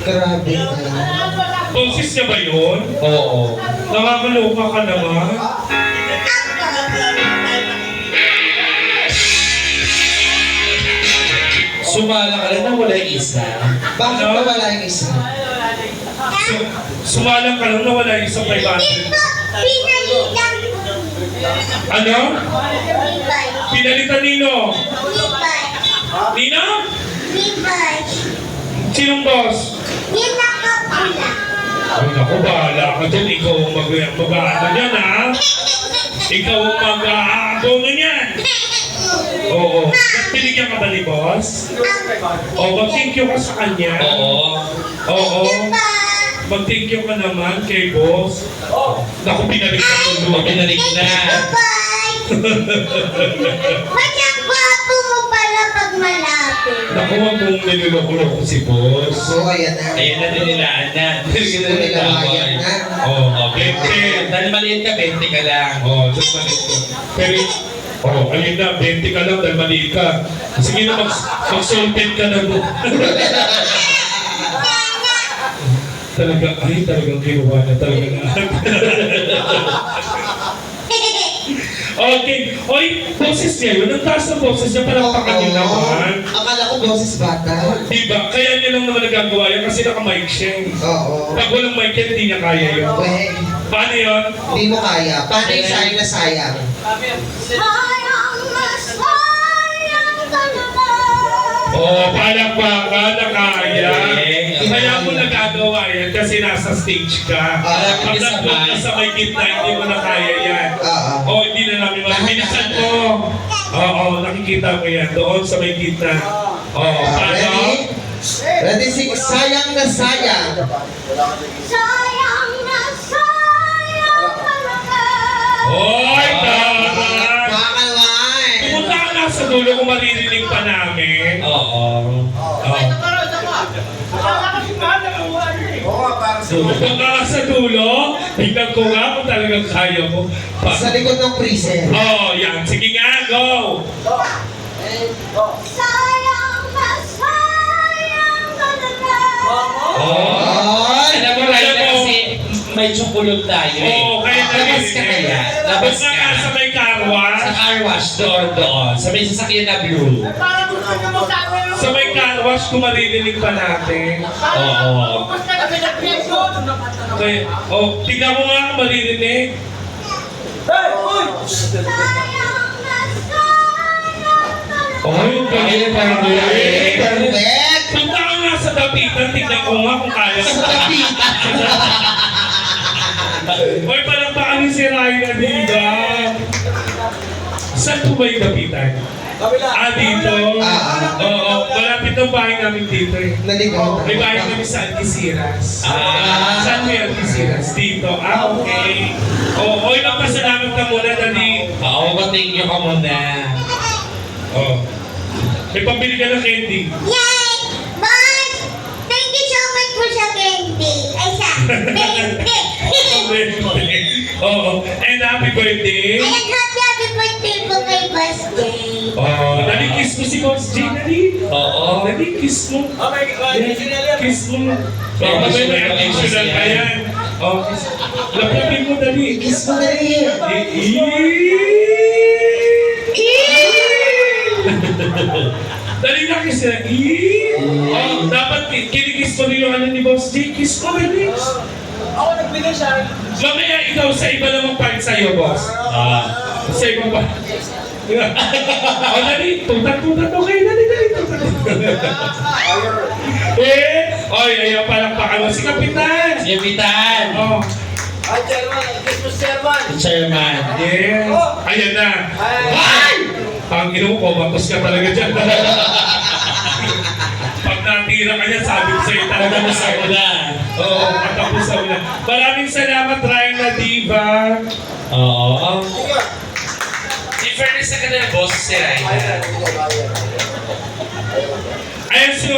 Grabe. Boses niya ba yun? Oo. Nakakaloka ka naman. Sumala ka lang na wala yung isa. Bakit pa wala yung isa? Sumalang ka lang na wala yung isang 500. Pinalitan. Ano? Levi. Pinalitan nino? Levi. Nino? Levi. Sinong boss? Yung nakapula. Ay naku, bahala ka dyan. Ikaw ang mag-aano yan, ha? Ikaw ang mag-aano yan. Oo. Binigyan ka ba ni boss? O, mag-thank you ka sa kanya. Oo. Oo. Mag-thank you ka naman kay boss. Naku, pinalik na tulo. Pinalik na. Bye-bye. Ba't ang gwapo mo pala pag malapit? Naku, wag mong niloloko-loko si boss. So, ayan na. Ayan na, dinilaan na. Ayan na. Oo, 20. Dahil maliit ka, 20 ka lang. Oo, just maliit ka. Pero, ayun na, 20 ka lang dahil maliit ka. Sige na, mag-solvent ka na mo. Talagang kinuha na talaga na. Okay. Oy, boses niya yun. Ang taas ng boses niya, palakpakan niyo naman. Akala ko boses bata. Diba? Kaya niya lang naman nagagawa yan kasi naka-mic siya. Oo. Pag walang mic yan, hindi niya kaya yun. Weh, Paano yun? hindi mo kaya. Paano yung sayang na sayang? Sayang na sayang ka naman. Oo, palakpakan na kaya. Okay. Kaya mo nagagawa yan kasi nasa stage ka. Pag nandun ka sa may gitna, hindi mo na kaya yan. Oo. Oo, hindi na namin malipinisan mo. Oo, nakikita mo yan. Doon sa may gitna. Oo, paano? Ready? Sayang na sayang. Sayang na sayang ka naman. Hoy, taray! Pakalay. Pumunta ka na sa dulo kung maririnig pa namin. Oo. Pumunta ka sa dulo, tignan ko nga kung talagang kaya mo. Sa likod ng freezer. Oh, yan. Sige nga, go! Sayang na sayang ka naman. Ay! Alam mo, Alam mo, kasi may tsukulog tayo eh. Oo, kaya Labas ka kaya. Labas Basta ka. nga sa may carwash. Sa car wash, doon. Sa may sasakyan na blue. Sa may carwash, kung maririnig pa natin. Oo. Okay. Oh, tignan mo nga kung maririnig. Sayang na sayang ka naman. Oh, yung galing parang Perfect! Punta ka nga sa dapitan, tignan ko nga kung kaya. Sa tapitan. Hoy, parang baka ni si Ryan, diba? Saan po ba yung dapitan? Ah, dito? Oo, malapit ang bahay namin dito eh. Naligaw. May bahay kami sa Algeciras. Ah. Saan mo yung Algeciras? Dito. Ah, okay. Oo, magpasalamat ka muna, dali. Oo, thank you ka muna. Oo. May pambili ka ng candy. Yay! Boss! Thank you so much po sa candy. Ay, sa candy. Oo. And happy birthday. Ayan, happy birthday po kay Boss Jay. Oh, dali kiss mo si Boss J, dali. Oo. Dali kiss mo. Kiss mo. Baka may additional pa yan. Oh, kiss. Lapapin mo, dali. Kiss mo na rin. Dali na kiss na. Oh, dapat kinikiss mo rin yung ano ni Boss J. Kiss mo, dali. Ako nagbigay siya. Mamaya ikaw sa iba namang part sa'yo, boss. Sa ibang part. Oh, dali. Tutat-tutat. Okay, dali. Tutat. Oy, ayaw palakpakan mo si Kapitan. Si Kapitan. Oh, Ay, chairman. Kiss mo, chairman. Chairman. yes. Ayan na. Ay! Ang ino ko, batos ka talaga dyan. Pag natira ka niya, sabi ko sa'yo talaga na sa'yo na. Oo, katapusan na. Maraming salamat, Ryan na Diva. Oo. In fairness sa kanila, boss si Ryan. Ayan, so,